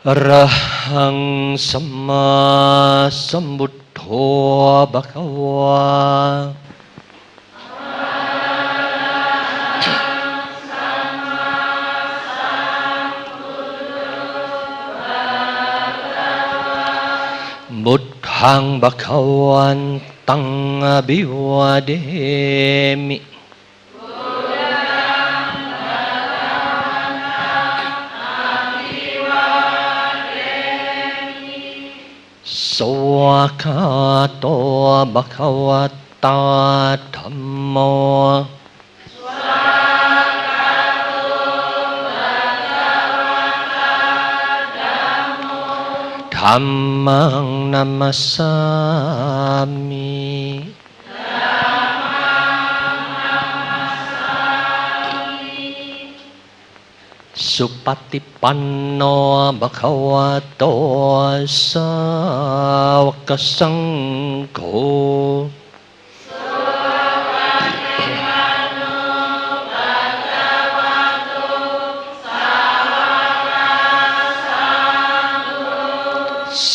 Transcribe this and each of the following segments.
Arahang Samma Sambuddho Bhagava. Buddhang Bhagavantang Abhivademi. Sawakato Bhagavata Dhammo. Dhammang Namasami. Supatipanno Bhagavato Sāvaka Saṅgho.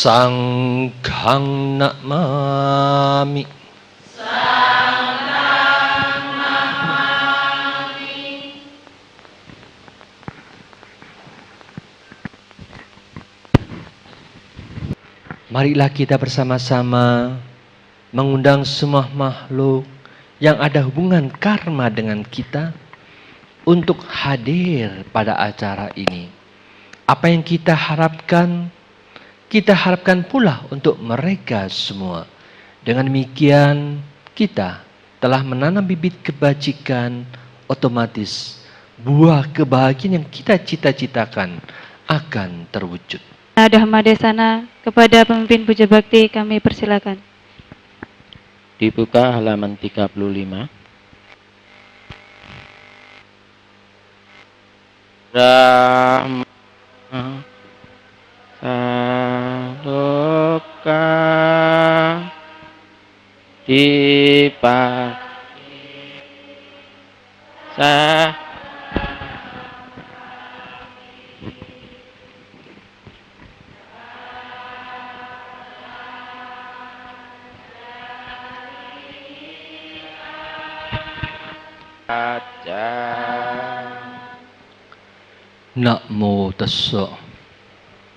Sanghang Namami. Marilah kita bersama-sama mengundang semua makhluk yang ada hubungan karma dengan kita untuk hadir pada acara ini. Apa yang kita harapkan pula untuk mereka semua. Dengan demikian, kita telah menanam bibit kebajikan, otomatis buah kebahagiaan yang kita cita-citakan akan terwujud. Dhammadesana kepada pemimpin Puja Bakti kami persilakan. Dibuka halaman 35. Rama Sadoka Dipa Sa Namo tassa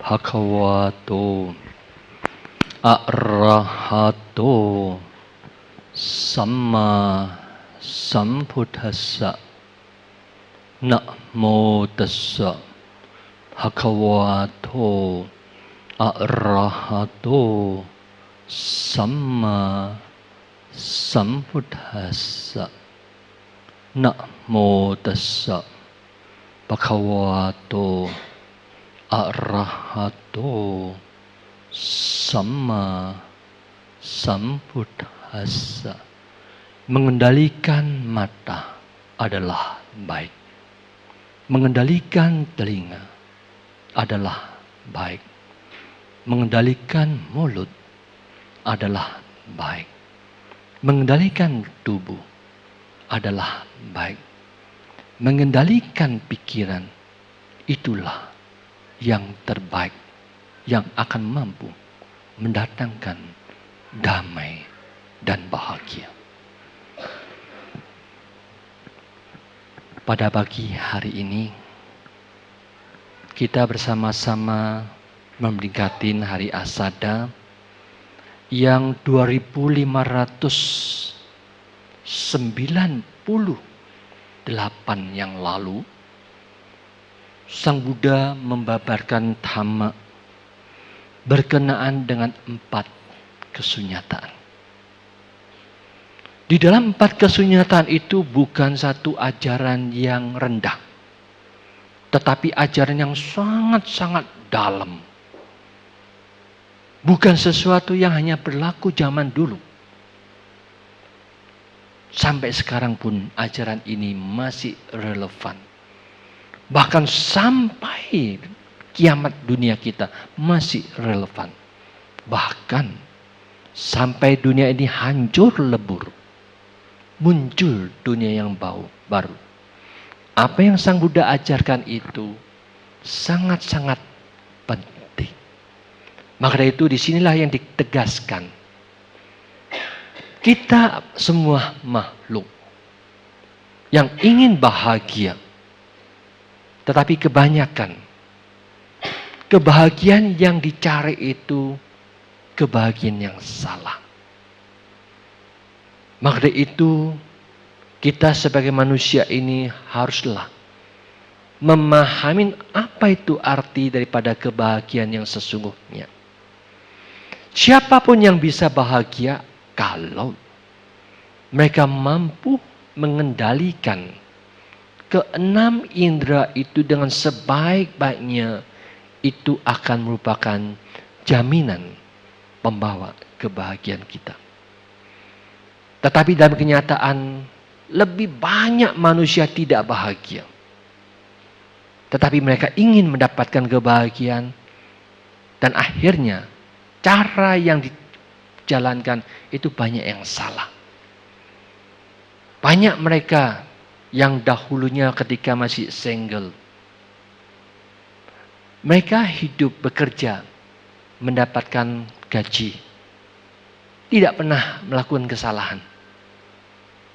bhagavato arahato samma sambuddhassa. Namo tassa bhagavato arahato samma sambuddhassa. Namo tassa bhagavato arahato samma sambuddhassa. Mengendalikan mata adalah baik. Mengendalikan telinga adalah baik. Mengendalikan mulut adalah baik. Mengendalikan tubuh adalah baik. Mengendalikan pikiran itulah yang terbaik, yang akan mampu mendatangkan damai dan bahagia. Pada pagi hari ini kita bersama-sama memperingati hari Asada yang 2598 yang lalu Sang Buddha membabarkan Dhamma berkenaan dengan 4 kesunyataan. Di dalam 4 kesunyataan itu bukan satu ajaran yang rendah, tetapi ajaran yang sangat-sangat dalam. Bukan sesuatu yang hanya berlaku zaman dulu. Sampai sekarang pun ajaran ini masih relevan. Bahkan sampai kiamat dunia kita masih relevan. Bahkan sampai dunia ini hancur lebur, muncul dunia yang baru. Apa yang Sang Buddha ajarkan itu sangat-sangat penting. Maka dari itu disinilah yang ditegaskan. Kita semua makhluk yang ingin bahagia. Tetapi kebanyakan kebahagiaan yang dicari itu kebahagiaan yang salah. Maka dari itu kita sebagai manusia ini haruslah memahami apa itu arti daripada kebahagiaan yang sesungguhnya. Siapapun yang bisa bahagia kalau mereka mampu mengendalikan keenam indera itu dengan sebaik-baiknya, itu akan merupakan jaminan pembawa kebahagiaan kita. Tetapi dalam kenyataan lebih banyak manusia tidak bahagia. Tetapi mereka ingin mendapatkan kebahagiaan dan akhirnya cara yang dijalankan itu banyak yang salah. Banyak mereka yang dahulunya ketika masih single, mereka hidup bekerja, mendapatkan gaji, tidak pernah melakukan kesalahan.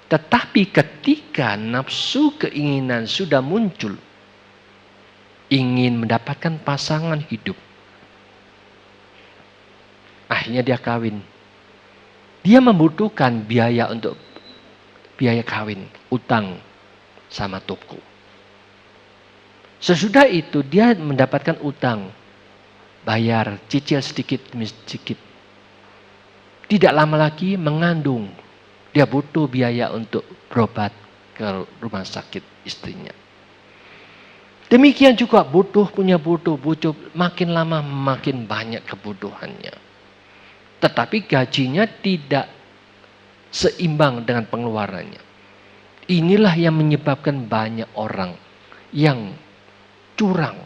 Tetapi ketika nafsu keinginan sudah muncul, ingin mendapatkan pasangan hidup, akhirnya dia kawin. Dia membutuhkan biaya untuk biaya kawin, utang sama toko. Sesudah itu dia mendapatkan utang, bayar, cicil sedikit demi sedikit. Tidak lama lagi mengandung, dia butuh biaya untuk berobat ke rumah sakit istrinya. Demikian juga butuh, makin lama makin banyak kebutuhannya. Tetapi gajinya tidak seimbang dengan pengeluarannya. Inilah yang menyebabkan banyak orang yang curang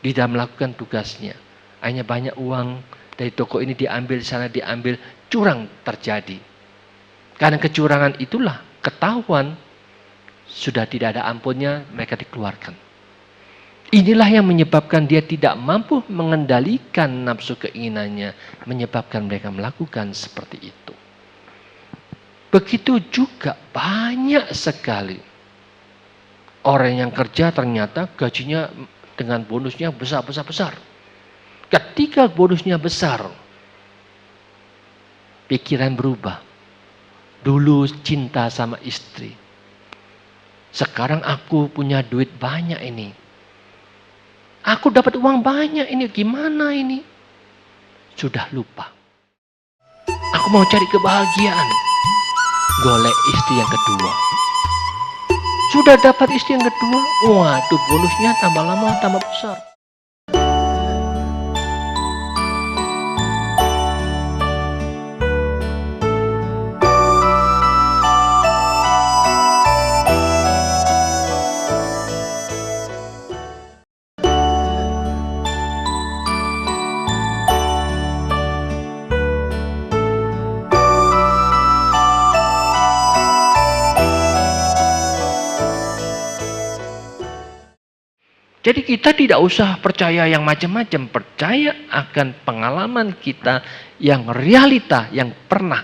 di dalam melakukan tugasnya. Hanya banyak uang dari toko ini diambil, sana diambil, curang terjadi. Karena kecurangan itulah ketahuan, sudah tidak ada ampunnya, mereka dikeluarkan. Inilah yang menyebabkan dia tidak mampu mengendalikan nafsu keinginannya, menyebabkan mereka melakukan seperti itu. Begitu juga banyak sekali orang yang kerja ternyata gajinya dengan bonusnya besar. Ketika bonusnya besar, pikiran berubah. Dulu cinta sama istri, sekarang aku punya duit banyak ini. Aku dapat uang banyak ini, gimana ini? Sudah lupa. Aku mau cari kebahagiaan. Golek istri yang kedua. Sudah dapat istri yang kedua, waduh bonusnya tambah lama tambah besar. Jadi kita tidak usah percaya yang macam-macam, percaya akan pengalaman kita yang realita yang pernah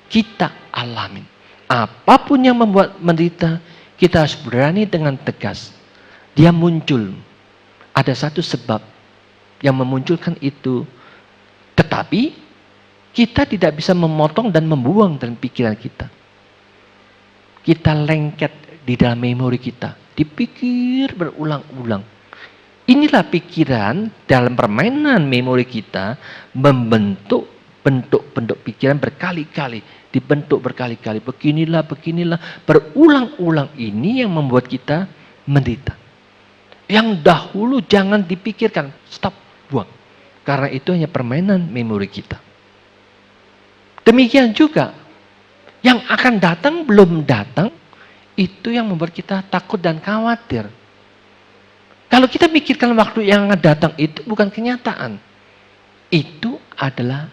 kita alami. Apapun yang membuat menderita, kita harus berani dengan tegas. Dia muncul, ada satu sebab yang memunculkan itu, tetapi kita tidak bisa memotong dan membuang dalam pikiran kita. Kita lengket di dalam memori kita, dipikir berulang-ulang. Inilah pikiran dalam permainan memori kita membentuk bentuk-bentuk pikiran berkali-kali, dibentuk berkali-kali. Beginilah, berulang-ulang ini yang membuat kita menderita. Yang dahulu jangan dipikirkan, stop, buang. Karena itu hanya permainan memori kita. Demikian juga Yang akan datang belum datang, itu yang membuat kita takut dan khawatir. Kalau kita pikirkan waktu yang akan datang itu bukan kenyataan. Itu adalah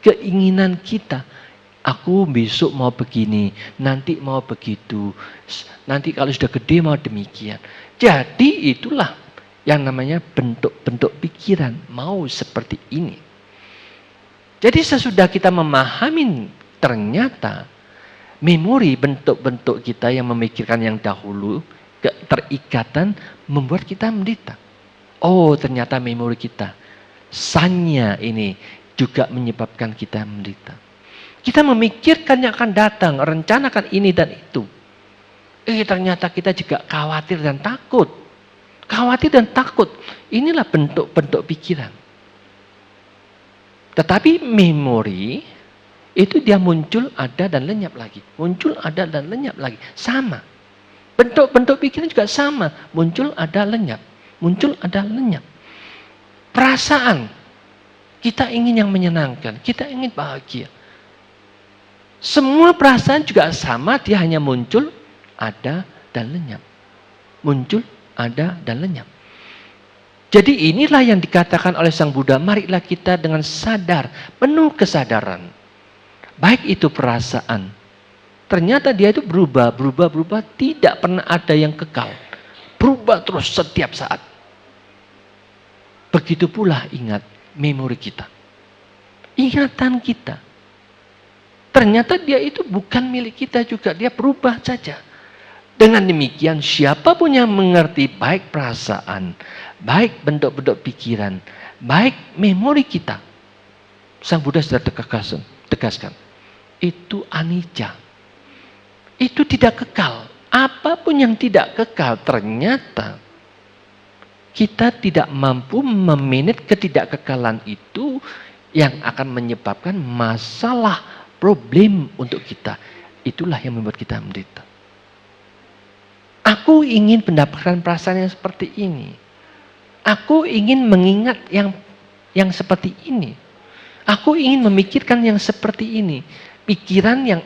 keinginan kita. Aku besok mau begini, nanti mau begitu, nanti kalau sudah gede mau demikian. Jadi itulah yang namanya bentuk-bentuk pikiran, mau seperti ini. Jadi sesudah kita memahami ternyata memori bentuk-bentuk kita yang memikirkan yang dahulu, keterikatan membuat kita menderita. Oh, ternyata memori kita, sanya ini juga menyebabkan kita menderita. Kita memikirkan yang akan datang, rencanakan ini dan itu. Ternyata kita juga khawatir dan takut. Khawatir dan takut, inilah bentuk-bentuk pikiran. Tetapi memori itu dia muncul, ada dan lenyap lagi. Muncul, ada dan lenyap lagi. Sama. Bentuk-bentuk pikiran juga sama. Muncul, ada, lenyap. Muncul, ada, lenyap. Perasaan. Kita ingin yang menyenangkan. Kita ingin bahagia. Semua perasaan juga sama. Dia hanya muncul, ada, dan lenyap. Muncul, ada, dan lenyap. Jadi inilah yang dikatakan oleh Sang Buddha. Marilah kita dengan sadar. Penuh kesadaran. Baik itu perasaan. Ternyata dia itu berubah. Tidak pernah ada yang kekal. Berubah terus setiap saat. Begitu pula ingat memori kita. Ingatan kita. Ternyata dia itu bukan milik kita juga. Dia berubah saja. Dengan demikian siapapun yang mengerti baik perasaan, baik bentuk-bentuk pikiran, baik memori kita. Sang Buddha sudah tegaskan. Itu anicca. Itu tidak kekal. Apapun yang tidak kekal ternyata kita tidak mampu memanage ketidakkekalan itu yang akan menyebabkan masalah, problem untuk kita. Itulah yang membuat kita menderita. Aku ingin mendapatkan perasaan yang seperti ini. Aku ingin mengingat yang seperti ini. Aku ingin memikirkan yang seperti ini. Pikiran yang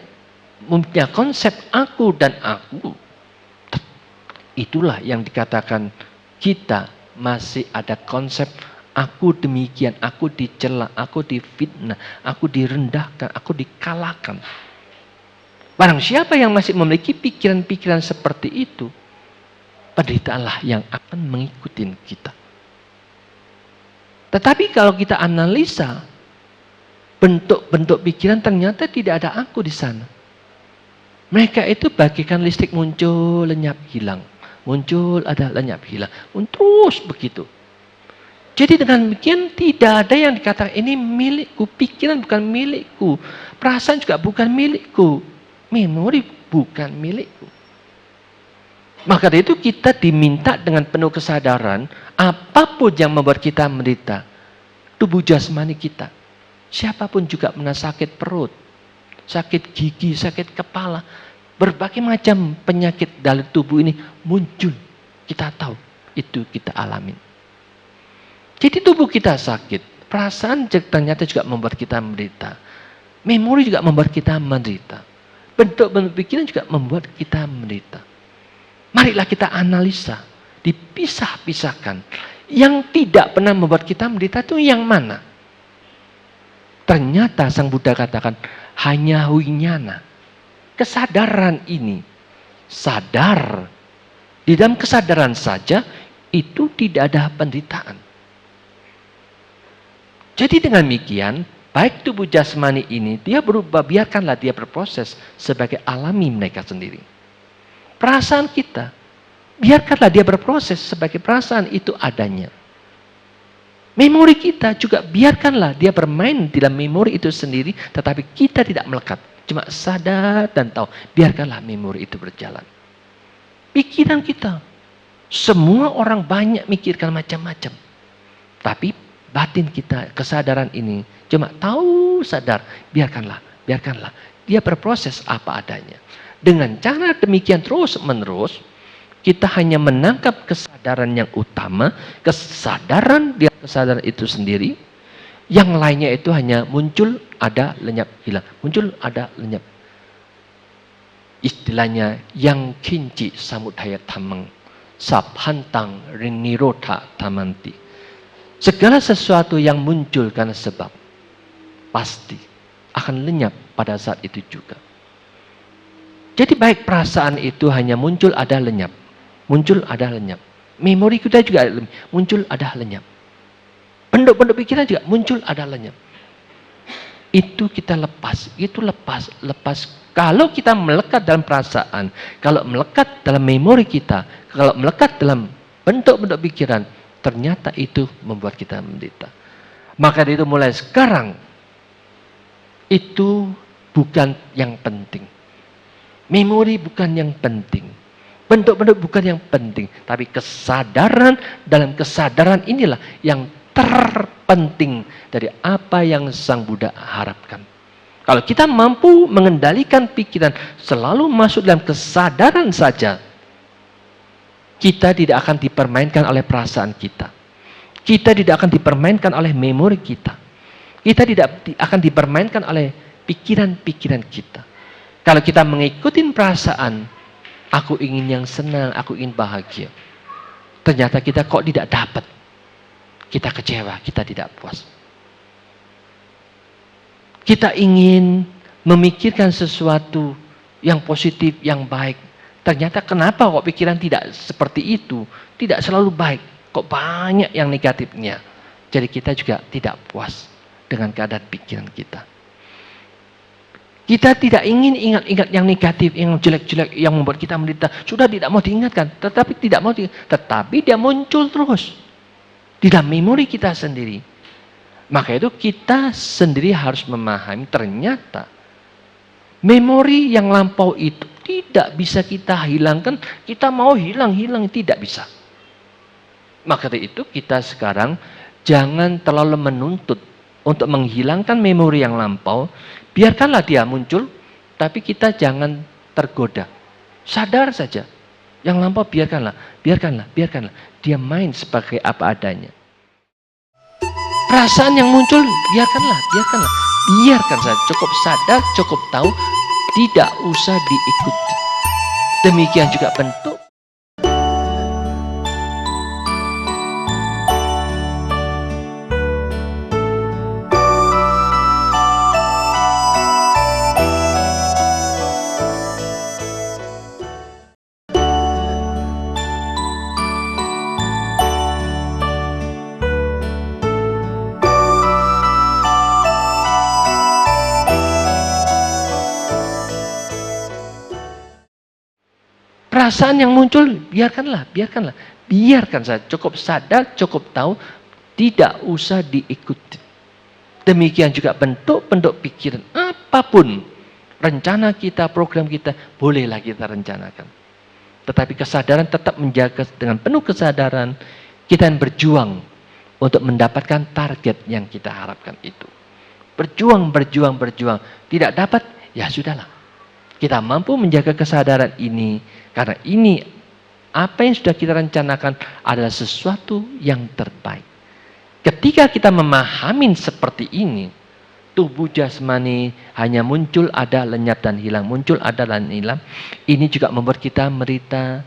mempunyai konsep aku dan aku. Itulah yang dikatakan kita masih ada konsep aku demikian, aku dicela, aku difitnah, aku direndahkan, aku dikalahkan. Barang siapa yang masih memiliki pikiran-pikiran seperti itu, penderitaanlah yang akan mengikuti kita. Tetapi kalau kita analisa, bentuk-bentuk pikiran ternyata tidak ada aku di sana. Mereka itu bagikan listrik muncul, lenyap, hilang. Muncul, ada, lenyap, hilang. Terus begitu. Jadi dengan demikian tidak ada yang dikatakan ini milikku. Pikiran bukan milikku. Perasaan juga bukan milikku. Memori bukan milikku. Maka dari itu kita diminta dengan penuh kesadaran apapun yang membuat kita menderita. Tubuh jasmani kita. Siapapun juga pernah sakit perut, sakit gigi, sakit kepala. Berbagai macam penyakit dalam tubuh ini muncul. Kita tahu itu kita alami. Jadi tubuh kita sakit. Perasaan ternyata juga membuat kita menderita. Memori juga membuat kita menderita. Bentuk-bentuk pikiran juga membuat kita menderita. Marilah kita analisa, dipisah-pisahkan. Yang tidak pernah membuat kita menderita itu yang mana? Ternyata Sang Buddha katakan, hanya winyana. Kesadaran ini. Sadar. Di dalam kesadaran saja, itu tidak ada penderitaan. Jadi dengan demikian, baik tubuh jasmani ini, dia berubah, biarkanlah dia berproses sebagai alami mereka sendiri. Perasaan kita, biarkanlah dia berproses sebagai perasaan itu adanya. Memori kita juga biarkanlah dia bermain di dalam memori itu sendiri, tetapi kita tidak melekat. Cuma sadar dan tahu, biarkanlah memori itu berjalan. Pikiran kita, semua orang banyak mikirkan macam-macam. Tapi batin kita, kesadaran ini, cuma tahu sadar, biarkanlah. Dia berproses apa adanya. Dengan cara demikian terus menerus, kita hanya menangkap kesadaran yang utama, kesadaran itu sendiri, yang lainnya itu hanya muncul, ada, lenyap, hilang. Muncul, ada, lenyap. istilahnya yang kinci samudaya tamang sabhantang nirodha tamanti. Segala sesuatu yang muncul karena sebab pasti akan lenyap pada saat itu juga. Jadi baik perasaan itu hanya muncul ada lenyap. Muncul ada lenyap. Memori kita juga muncul ada lenyap. Bentuk-bentuk pikiran juga muncul ada lenyap. Itu kita lepas. Itu lepas. Kalau kita melekat dalam perasaan, kalau melekat dalam memori kita, kalau melekat dalam bentuk-bentuk pikiran, ternyata itu membuat kita menderita. Maka dari itu mulai sekarang, itu bukan yang penting. Memori bukan yang penting. Bentuk-bentuk bukan yang penting. Tapi kesadaran, dalam kesadaran inilah yang terpenting dari apa yang Sang Buddha harapkan. Kalau kita mampu mengendalikan pikiran, selalu masuk dalam kesadaran saja, kita tidak akan dipermainkan oleh perasaan kita. Kita tidak akan dipermainkan oleh memori kita. Kita tidak akan dipermainkan oleh pikiran-pikiran kita. Kalau kita mengikuti perasaan, aku ingin yang senang, aku ingin bahagia. Ternyata kita kok tidak dapat. Kita kecewa, kita tidak puas. Kita ingin memikirkan sesuatu yang positif, yang baik. Ternyata kenapa kok pikiran tidak seperti itu? Tidak selalu baik. Kok banyak yang negatifnya? Jadi kita juga tidak puas dengan keadaan pikiran kita. Kita tidak ingin ingat-ingat yang negatif, yang jelek-jelek, yang membuat kita menderita. Sudah tidak mau diingatkan, tetapi dia muncul terus di dalam memori kita sendiri. Maka itu kita sendiri harus memahami ternyata memori yang lampau itu tidak bisa kita hilangkan. Kita mau hilang tidak bisa. Maka dari itu kita sekarang jangan terlalu menuntut untuk menghilangkan memori yang lampau. Biarkanlah dia muncul, tapi kita jangan tergoda. Sadar saja. Yang lampau biarkanlah. Dia main sebagai apa adanya. Perasaan yang muncul, biarkanlah. Biarkan saja. Cukup sadar, cukup tahu, tidak usah diikuti. Demikian juga bentuk. Perasaan yang muncul, biarkanlah. Biarkan saja, cukup sadar, cukup tahu, tidak usah diikuti. Demikian juga bentuk-bentuk pikiran, apapun, rencana kita, program kita, bolehlah kita rencanakan. Tetapi kesadaran tetap menjaga dengan penuh kesadaran, kita berjuang untuk mendapatkan target yang kita harapkan itu. Berjuang. Tidak dapat, ya sudahlah. Kita mampu menjaga kesadaran ini, karena ini apa yang sudah kita rencanakan adalah sesuatu yang terbaik. Ketika kita memahami seperti ini, tubuh jasmani hanya muncul, ada, lenyap dan hilang. Muncul, ada dan hilang. Ini juga membuat kita menderita.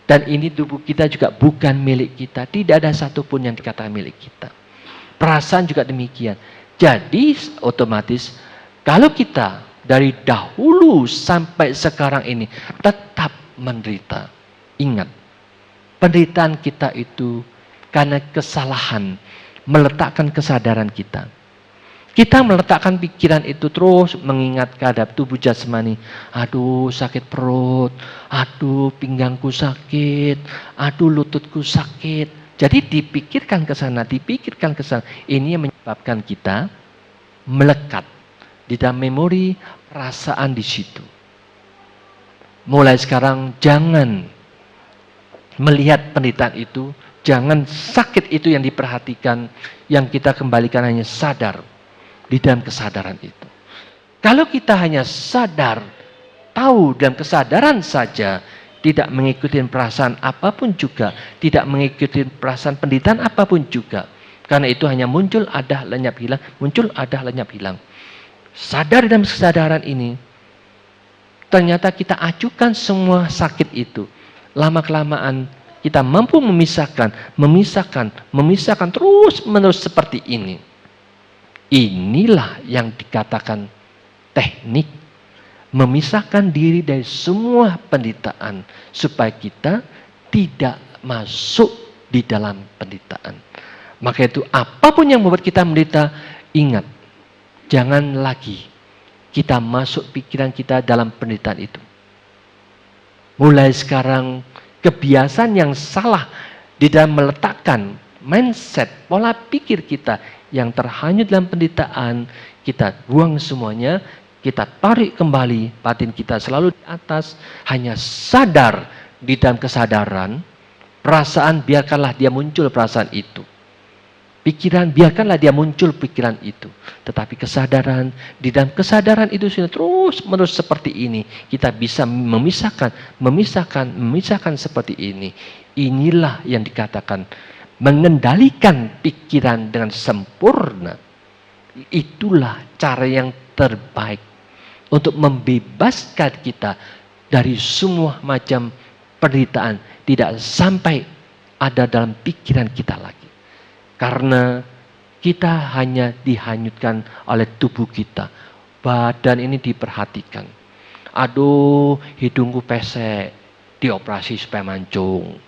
Dan ini tubuh kita juga bukan milik kita. Tidak ada satupun yang dikatakan milik kita. Perasaan juga demikian. Jadi otomatis kalau kita dari dahulu sampai sekarang ini tetap menderita. Ingat, penderitaan kita itu karena kesalahan meletakkan kesadaran kita. Kita meletakkan pikiran itu terus mengingat keadaan tubuh jasmani. Aduh sakit perut, aduh pinggangku sakit, aduh lututku sakit. Jadi dipikirkan ke sana. Ini yang menyebabkan kita melekat di dalam memori perasaan di situ. Mulai sekarang jangan melihat penderitaan itu, jangan sakit itu yang diperhatikan, yang kita kembalikan hanya sadar di dalam kesadaran itu. Kalau kita hanya sadar, tahu dalam kesadaran saja, tidak mengikuti perasaan apapun juga, tidak mengikuti perasaan penderitaan apapun juga, karena itu hanya muncul, ada, lenyap, hilang, muncul, ada, lenyap, hilang. Sadar dalam kesadaran ini, Ternyata kita acukan semua sakit itu. Lama-kelamaan kita mampu memisahkan terus-menerus seperti ini. Inilah yang dikatakan teknik memisahkan diri dari semua penderitaan supaya kita tidak masuk di dalam penderitaan. Maka itu apapun yang membuat kita menderita, ingat, jangan lagi kita masuk pikiran kita dalam penderitaan itu. Mulai sekarang kebiasaan yang salah di dalam meletakkan mindset, pola pikir kita yang terhanyut dalam penderitaan, kita buang semuanya, kita tarik kembali batin kita selalu di atas, hanya sadar di dalam kesadaran, perasaan biarkanlah dia muncul perasaan itu. Pikiran biarkanlah dia muncul pikiran itu. Tetapi kesadaran, di dalam kesadaran itu sudah terus menerus seperti ini. Kita bisa memisahkan seperti ini. Inilah yang dikatakan mengendalikan pikiran dengan sempurna. Itulah cara yang terbaik untuk membebaskan kita dari semua macam penderitaan. Tidak sampai ada dalam pikiran kita lagi. Karena kita hanya dihanyutkan oleh tubuh kita. Badan ini diperhatikan. Aduh, hidungku pesek, dioperasi supaya mancung.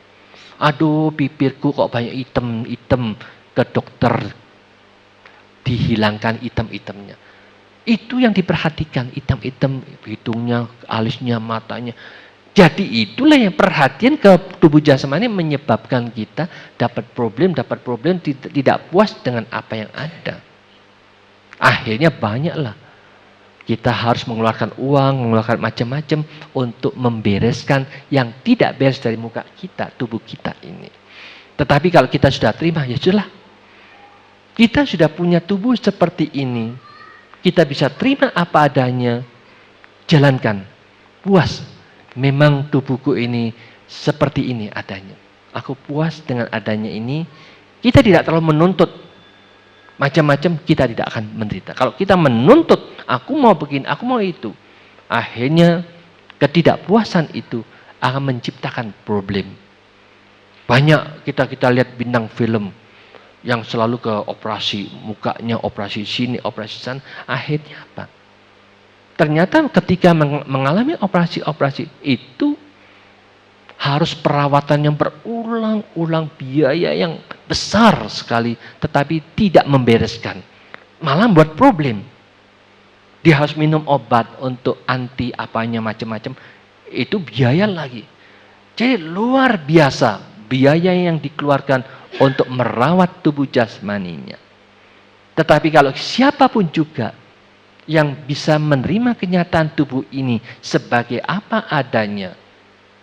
Aduh, bibirku kok banyak item-item, ke dokter dihilangkan item-itemnya. Itu yang diperhatikan, item-item hidungnya, alisnya, matanya. Jadi itulah yang perhatian ke tubuh jasmani menyebabkan kita dapat problem, tidak puas dengan apa yang ada. Akhirnya banyaklah. Kita harus mengeluarkan uang, mengeluarkan macam-macam untuk membereskan yang tidak beres dari muka kita, tubuh kita ini. Tetapi kalau kita sudah terima, ya sudah. Kita sudah punya tubuh seperti ini. Kita bisa terima apa adanya, jalankan, puas. Memang tubuhku ini seperti ini adanya. Aku puas dengan adanya ini. Kita tidak terlalu menuntut macam-macam, kita tidak akan menderita. Kalau kita menuntut, aku mau begini, aku mau itu, akhirnya ketidakpuasan itu akan menciptakan problem. Banyak kita lihat bintang film yang selalu ke operasi, mukanya operasi sini, operasi sana, akhirnya apa? Ternyata ketika mengalami operasi-operasi itu harus perawatan yang berulang-ulang, biaya yang besar sekali, tetapi tidak membereskan. Malah buat problem. Dia harus minum obat untuk anti apanya macam-macam, itu biaya lagi. Jadi luar biasa biaya yang dikeluarkan untuk merawat tubuh jasmaninya. Tetapi kalau siapapun juga yang bisa menerima kenyataan tubuh ini sebagai apa adanya,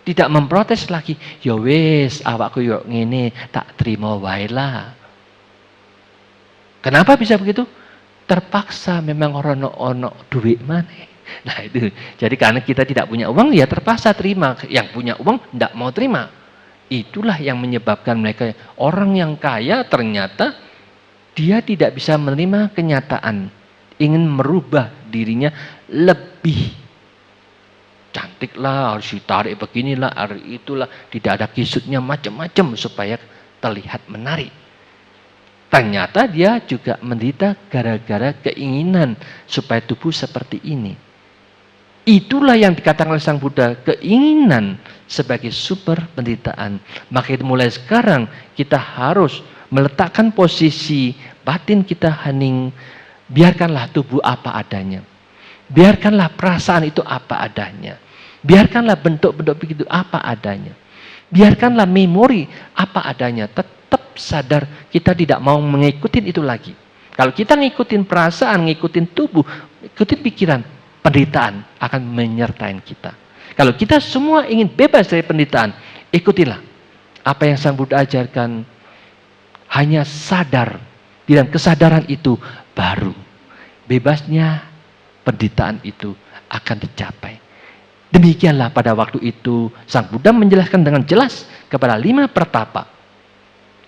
tidak memprotes lagi, ya wis awakku yo ngene, tak terima wae lah. Kenapa bisa begitu? Terpaksa, memang ono duit maneh. Nah itu, jadi karena kita tidak punya uang, ya terpaksa terima. Yang punya uang tidak mau terima. Itulah yang menyebabkan mereka, orang yang kaya ternyata dia tidak bisa menerima kenyataan, ingin merubah dirinya lebih cantik lah, harus ditarik beginilah, harus itulah, tidak ada kisutnya macam-macam supaya terlihat menarik. Ternyata dia juga menderita gara-gara keinginan supaya tubuh seperti ini. Itulah yang dikatakan oleh Sang Buddha, keinginan sebagai sumber penderitaan. Maka itu mulai sekarang kita harus meletakkan posisi batin kita hening. Biarkanlah tubuh apa adanya. Biarkanlah perasaan itu apa adanya. Biarkanlah bentuk-bentuk begitu apa adanya. Biarkanlah memori apa adanya. Tetap sadar kita tidak mau mengikuti itu lagi. Kalau kita ngikutin perasaan, ngikutin tubuh, ngikutin pikiran, penderitaan akan menyertai kita. Kalau kita semua ingin bebas dari penderitaan, ikutilah apa yang Sang Buddha ajarkan. Hanya sadar, di dalam kesadaran itu baru bebasnya penderitaan itu akan dicapai. Demikianlah pada waktu itu Sang Buddha menjelaskan dengan jelas kepada 5 pertapa.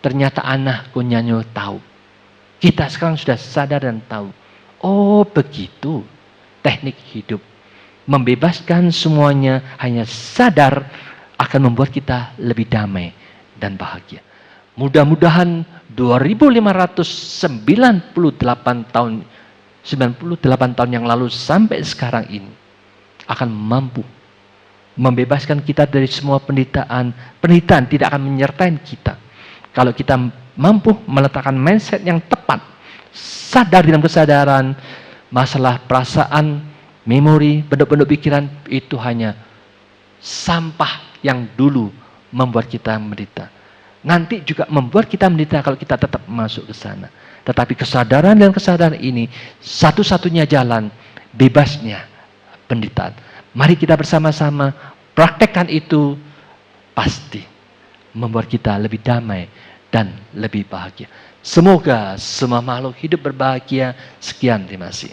Ternyata anak kunyanyo tahu. Kita sekarang sudah sadar dan tahu. Oh begitu teknik hidup. membebaskan semuanya, hanya sadar akan membuat kita lebih damai dan bahagia. Mudah-mudahan 2598 tahun 98 tahun yang lalu sampai sekarang ini akan mampu membebaskan kita dari semua penderitaan. Penderitaan tidak akan menyertai kita. Kalau kita mampu meletakkan mindset yang tepat, sadar dalam kesadaran, masalah perasaan, memori, bentuk-bentuk pikiran itu hanya sampah yang dulu membuat kita menderita. Nanti juga membuat kita menderita kalau kita tetap masuk ke sana. Tetapi kesadaran dan kesadaran ini satu-satunya jalan bebasnya penderitaan. Mari kita bersama-sama praktekkan itu, pasti membuat kita lebih damai dan lebih bahagia. Semoga semua makhluk hidup berbahagia. Sekian, terima kasih.